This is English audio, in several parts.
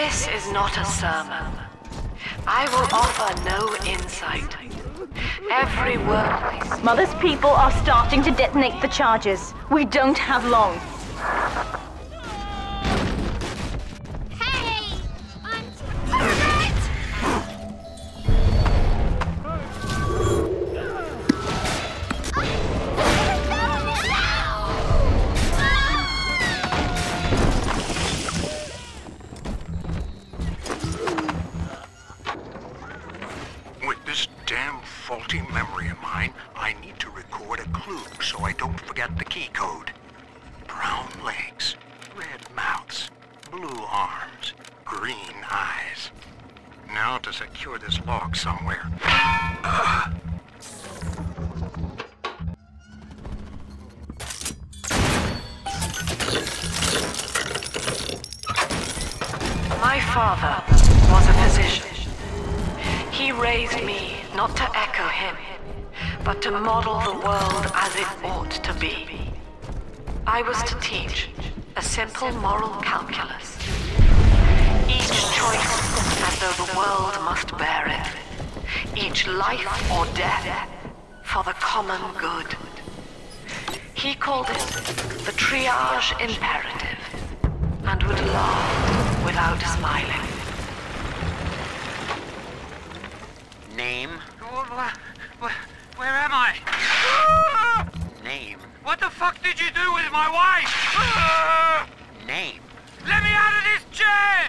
This is not a sermon. I will offer no insight. Every word... Mother's people are starting to detonate the charges. We don't have long. Hey! With this damn faulty memory of mine, I need to record a clue so I don't forget the key code. Brown legs, red mouths, blue arms, green eyes. Now to secure this log somewhere. My father was a physician. He raised me not to echo him, but to model the world as it ought to be. I was to teach a simple moral calculus. Each choice as though the world must bear it. Each life or death for the common good. He called it the triage imperative, and would laugh without smiling. Name? Where am I? Name. What the fuck did you do with my wife? Name. Let me out of this chair!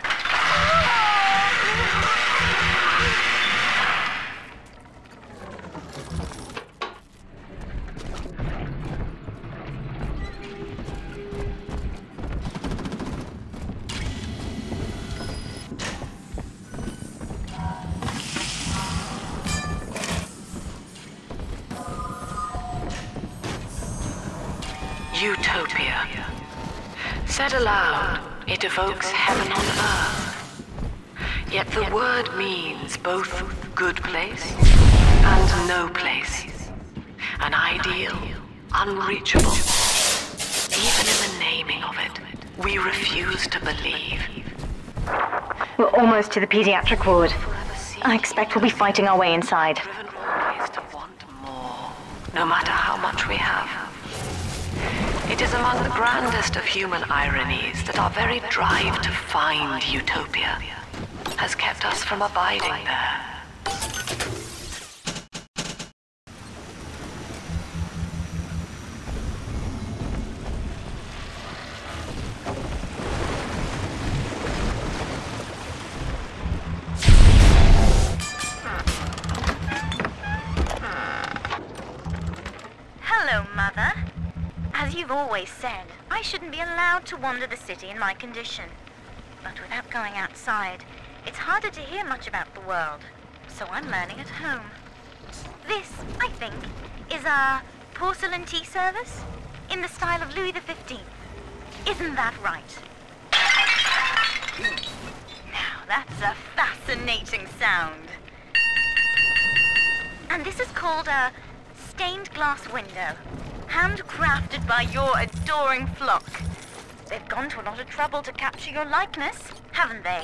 Utopia. Said aloud, it evokes heaven on earth. Yet the word means both good place and no place. An ideal, unreachable. Even in the naming of it, we refuse to believe. We're almost to the pediatric ward. I expect we'll be fighting our way inside. Driven always to want more, no matter how much we have. It is among the grandest of human ironies that our very drive to find utopia has kept us from abiding there. Hello, Mother. As you've always said, I shouldn't be allowed to wander the city in my condition. But without going outside, it's harder to hear much about the world, so I'm learning at home. This, I think, is a porcelain tea service in the style of Louis XV. Isn't that right? Now, that's a fascinating sound. And this is called a stained glass window. Handcrafted by your adoring flock. They've gone to a lot of trouble to capture your likeness, haven't they?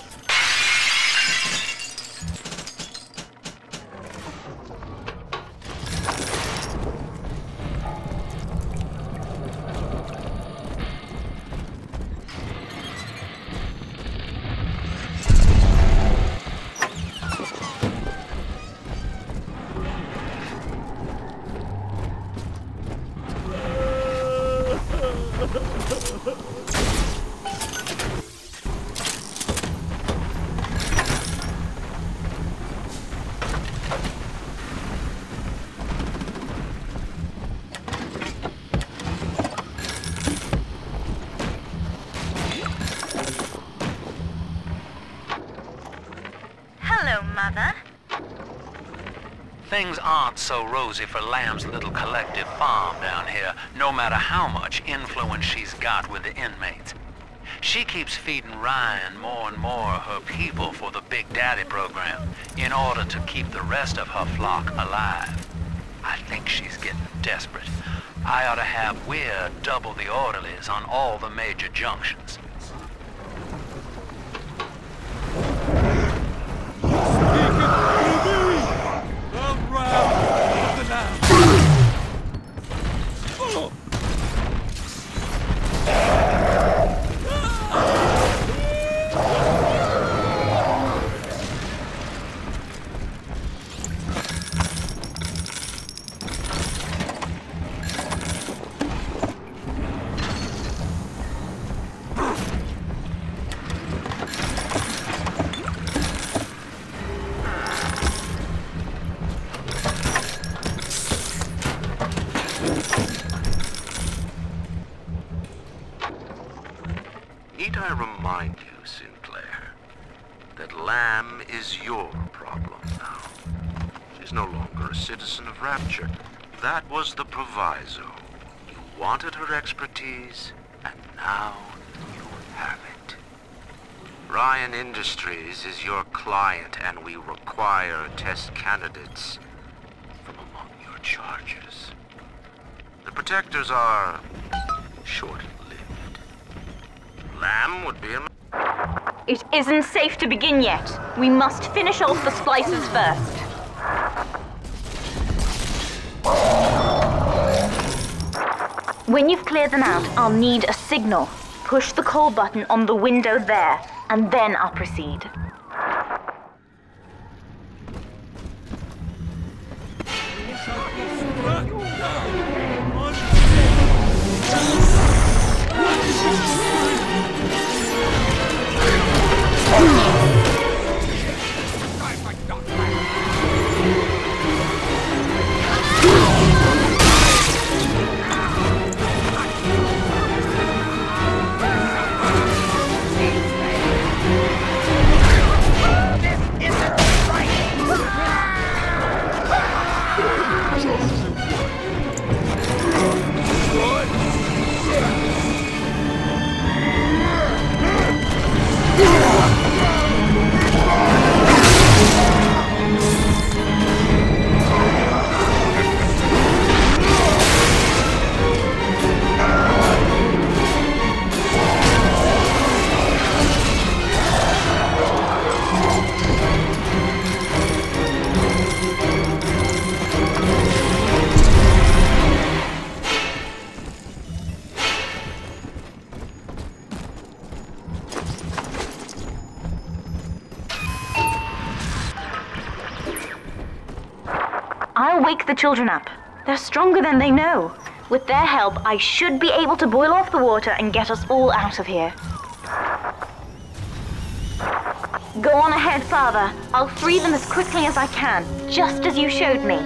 Hello, Mother. Things aren't so rosy for Lamb's little collective farm down here, no matter how much influence she's got with the inmates. She keeps feeding Ryan more and more of her people for the Big Daddy program in order to keep the rest of her flock alive. I think she's getting desperate. I ought to have Weir double the orderlies on all the major junctions. remind you, Sinclair, that Lamb is your problem now. She's no longer a citizen of Rapture. That was the proviso. You wanted her expertise, and now you have it. Ryan Industries is your client, and we require test candidates from among your charges. The protectors are short-lived. Lamb would be a... It isn't safe to begin yet. We must finish off the splicers first. When you've cleared them out, I'll need a signal. Push the call button on the window there, and then I'll proceed. I'll wake the children up. They're stronger than they know. With their help, I should be able to boil off the water and get us all out of here. Go on ahead, Father. I'll free them as quickly as I can, just as you showed me.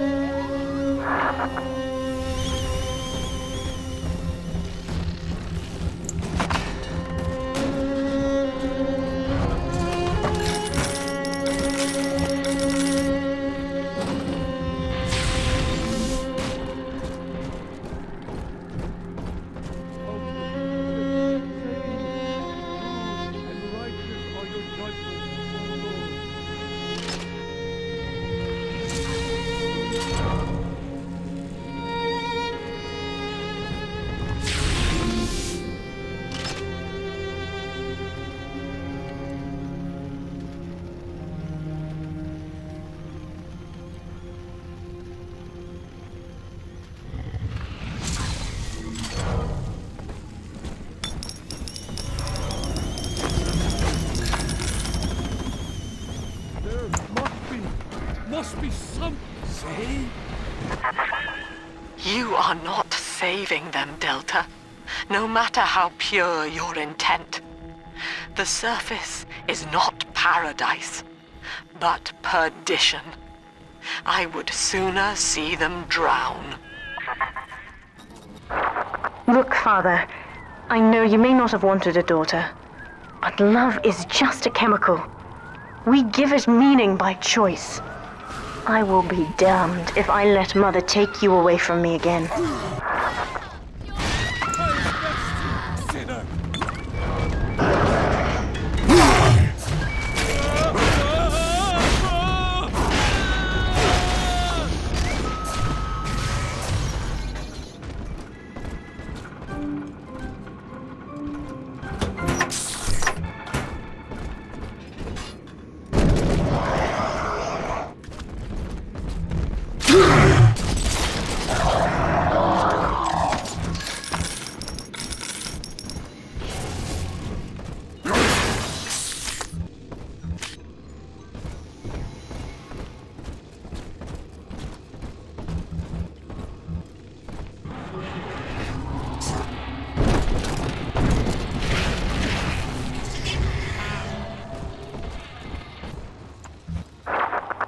Must be some... See? You are not saving them, Delta. No matter how pure your intent. The surface is not paradise, but perdition. I would sooner see them drown. Look, Father, I know you may not have wanted a daughter, but love is just a chemical. We give it meaning by choice. I will be damned if I let Mother take you away from me again. Sinner!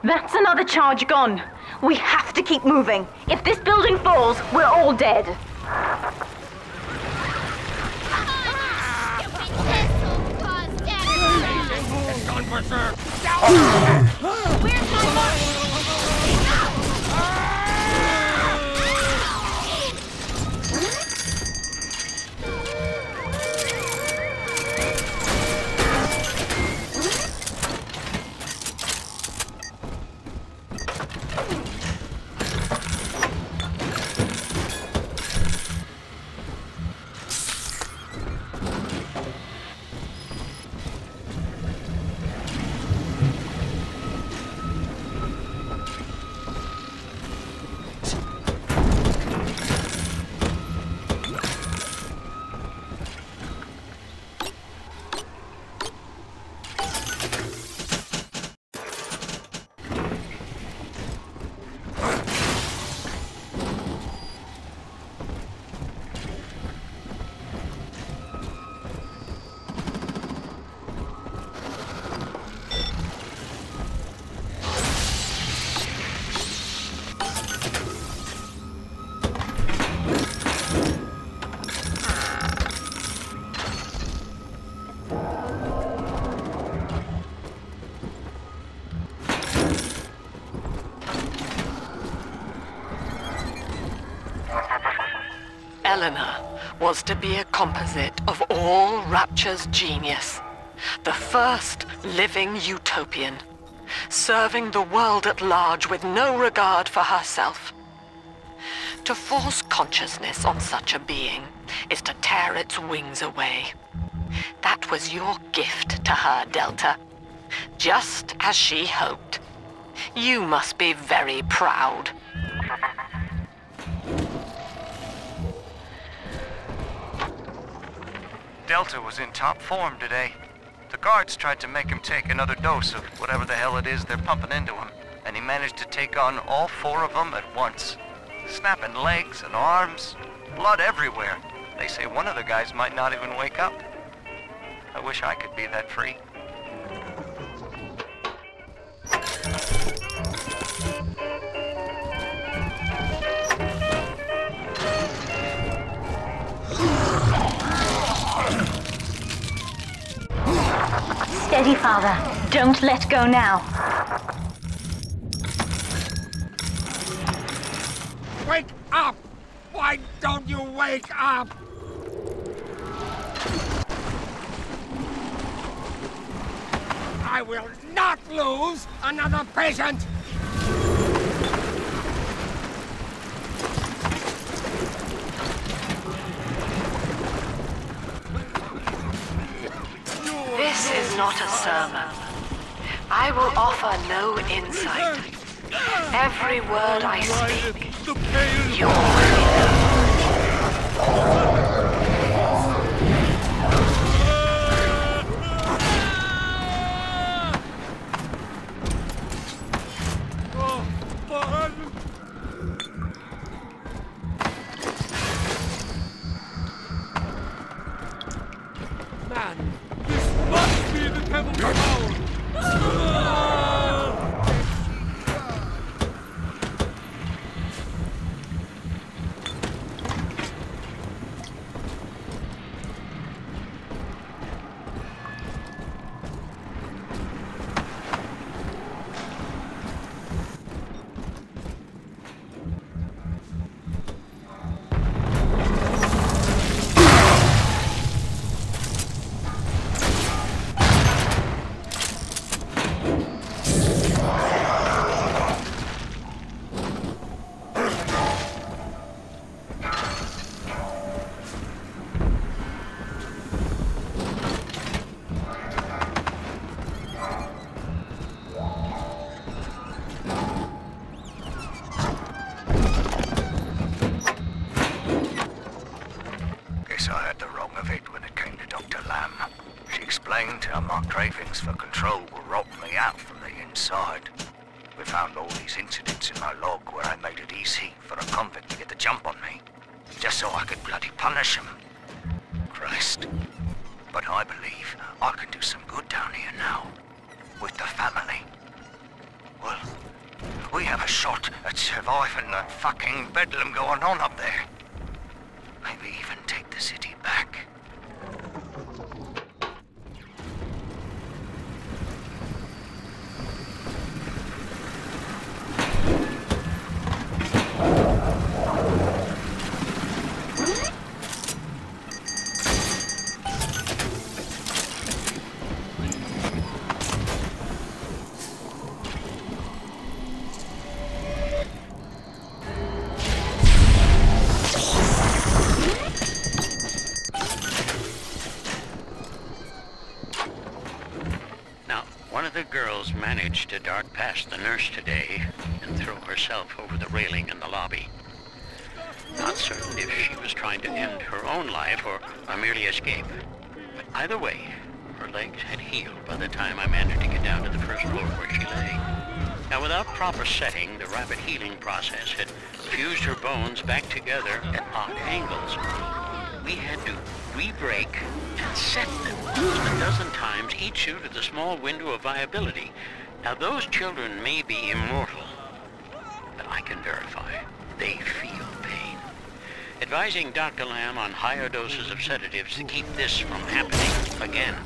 That's another charge gone. We have to keep moving. If this building falls, we're all dead. officer! Where's my mark? Eleanor was to be a composite of all Rapture's genius. The first living utopian, serving the world at large with no regard for herself. To force consciousness on such a being is to tear its wings away. That was your gift to her, Delta. Just as she hoped. You must be very proud. Delta was in top form today. The guards tried to make him take another dose of whatever the hell it is they're pumping into him, and he managed to take on all 4 of them at once. Snapping legs and arms, blood everywhere. They say one of the guys might not even wake up. I wish I could be that free. Steady, Father. Don't let go now. Wake up! Why don't you wake up? I will not lose another patient! This is not a sermon. I will offer no insight. Every word I speak, you Man, this must be the Devil's Power! for control will rot me out from the inside. We found all these incidents in my log where I made it easy for a convict to get the jump on me, just so I could bloody punish him. Christ. But I believe I can do some good down here now, with the family. Well, we have a shot at surviving that fucking bedlam going on up there. Maybe even take the city back. girls managed to dart past the nurse today and throw herself over the railing in the lobby. Not certain if she was trying to end her own life or merely escape. But either way, her legs had healed by the time I managed to get down to the first floor where she lay. Now, without proper setting, the rapid healing process had fused her bones back together at odd angles. We had to re-break and set them a dozen times, each due to the small window of viability. Now, those children may be immortal, but I can verify they feel pain. Advising Dr. Lamb on higher doses of sedatives to keep this from happening again.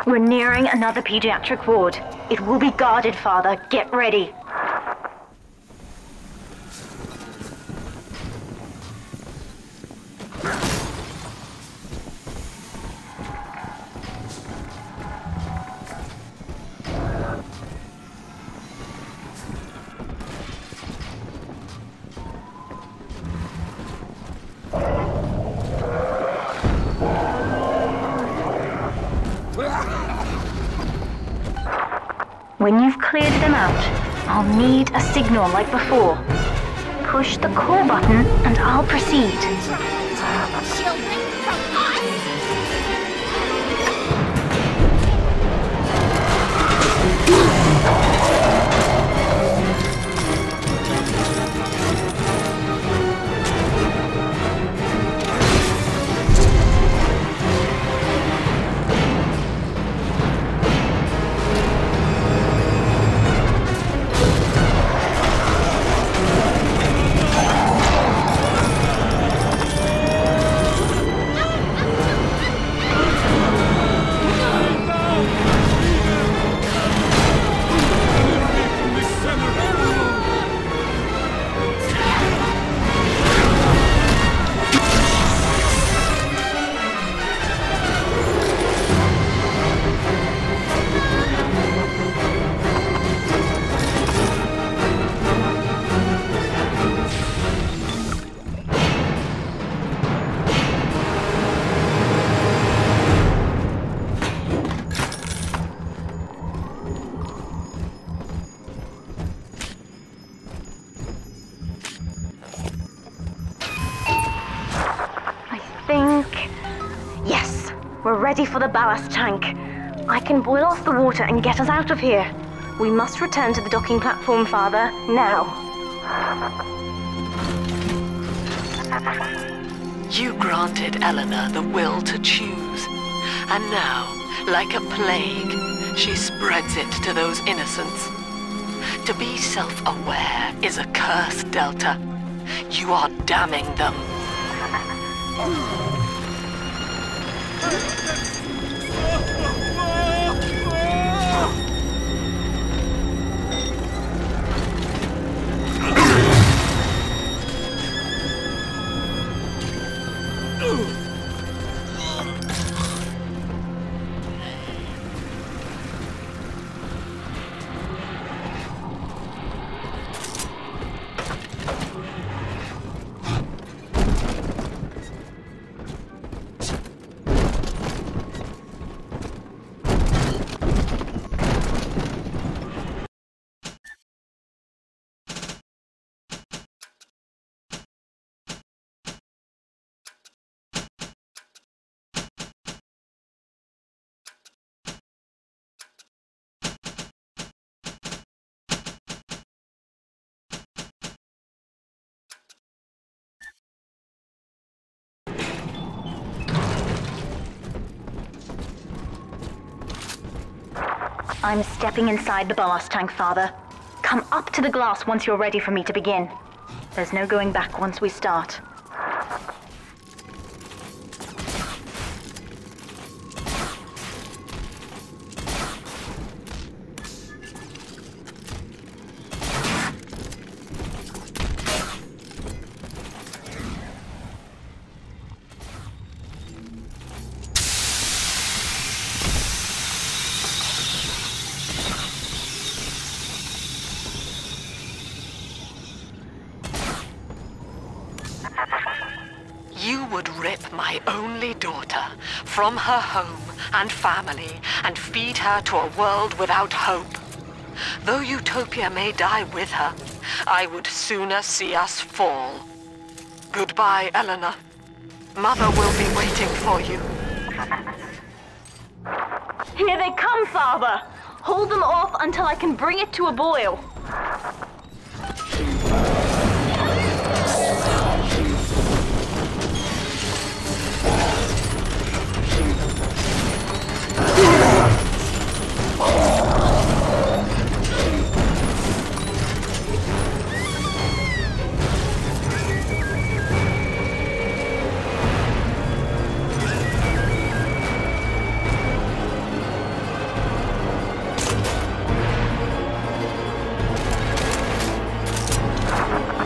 We're nearing another pediatric ward. It will be guarded, Father. Get ready. When you've cleared them out, I'll need a signal like before. Push the call button and I'll proceed. Children from us! We're ready for the ballast tank. I can boil off the water and get us out of here. We must return to the docking platform, Father, now. You granted Eleanor the will to choose. And now, like a plague, she spreads it to those innocents. To be self-aware is a curse, Delta. You are damning them. I'm stepping inside the ballast tank, Father. Come up to the glass once you're ready for me to begin. There's no going back once we start. You would rip my only daughter from her home and family and feed her to a world without hope. Though Utopia may die with her, I would sooner see us fall. Goodbye, Eleanor. Mother will be waiting for you. Here they come, Father! Hold them off until I can bring it to a boil.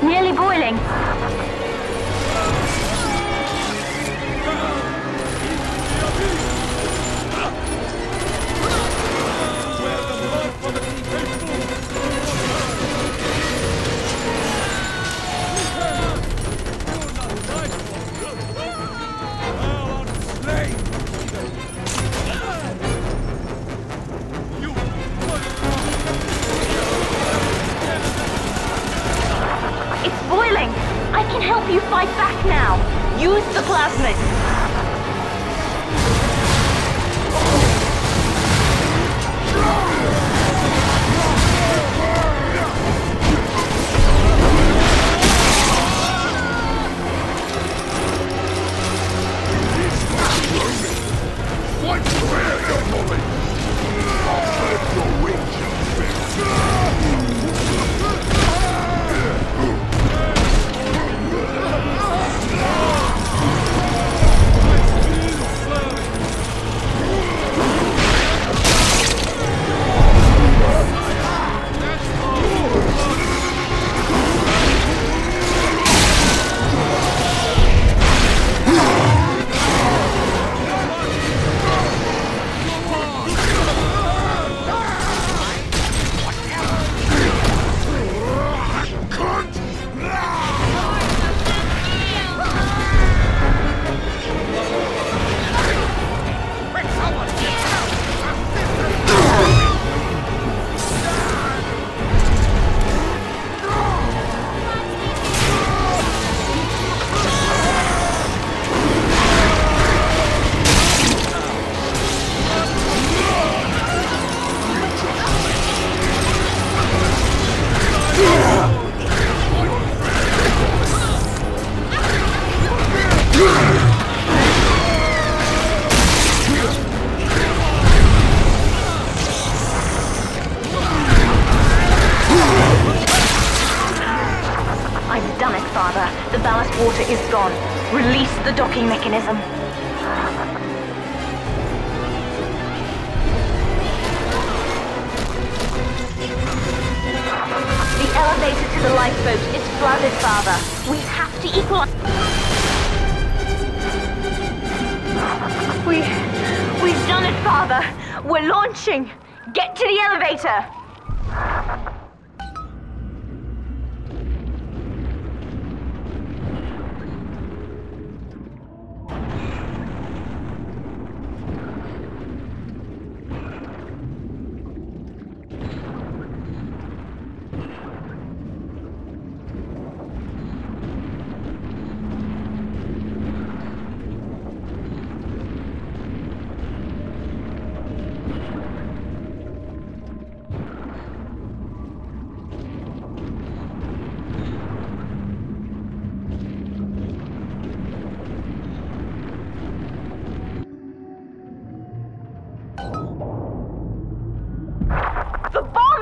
Nearly boiling. I can help you fight back now. Use the plasmid. The ballast water is gone. Release the docking mechanism. The elevator to the lifeboat is flooded, Father. We have to equalize... We've done it, Father. We're launching. Get to the elevator.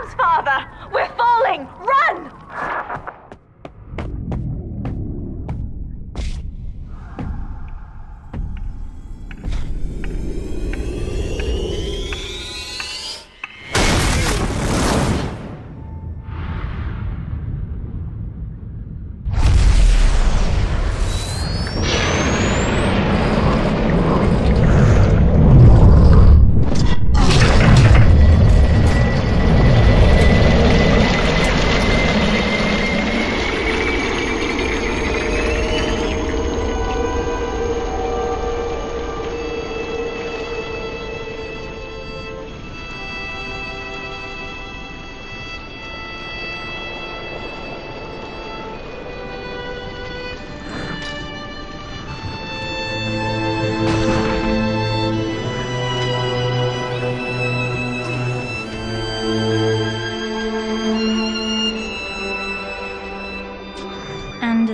lambs, Father! We're falling! Run!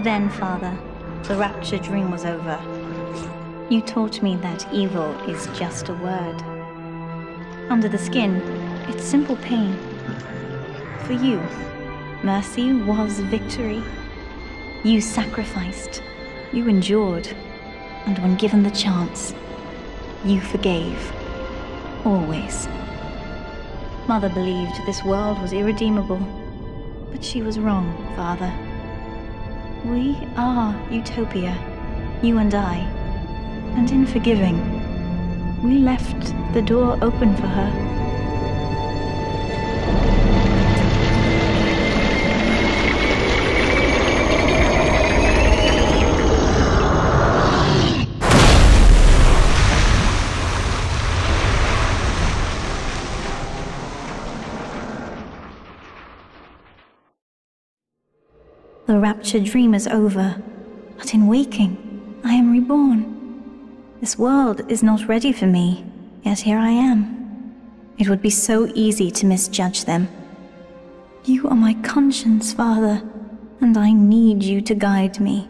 Then, Father, the rapture dream was over. You taught me that evil is just a word. Under the skin, it's simple pain. For you, mercy was victory. You sacrificed, you endured, and when given the chance, you forgave. Always. Mother believed this world was irredeemable, but she was wrong, Father. We are Utopia, you and I, and in forgiving, we left the door open for her. The rapture dream is over, but in waking, I am reborn. This world is not ready for me, yet here I am. It would be so easy to misjudge them. You are my conscience, Father, and I need you to guide me.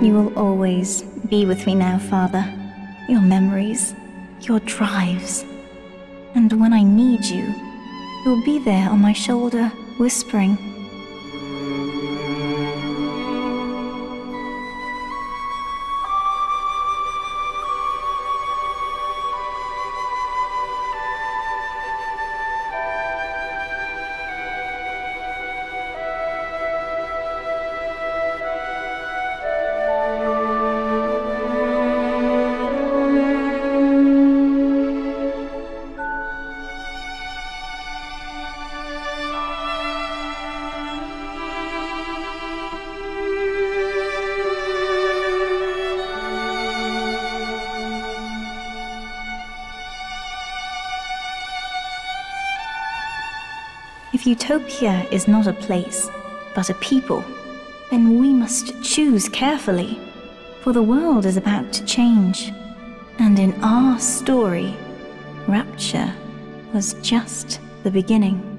You will always be with me now, Father. Your memories, your drives. And when I need you, you'll be there on my shoulder, whispering. If Utopia is not a place, but a people, then we must choose carefully, for the world is about to change. And in our story, rapture was just the beginning.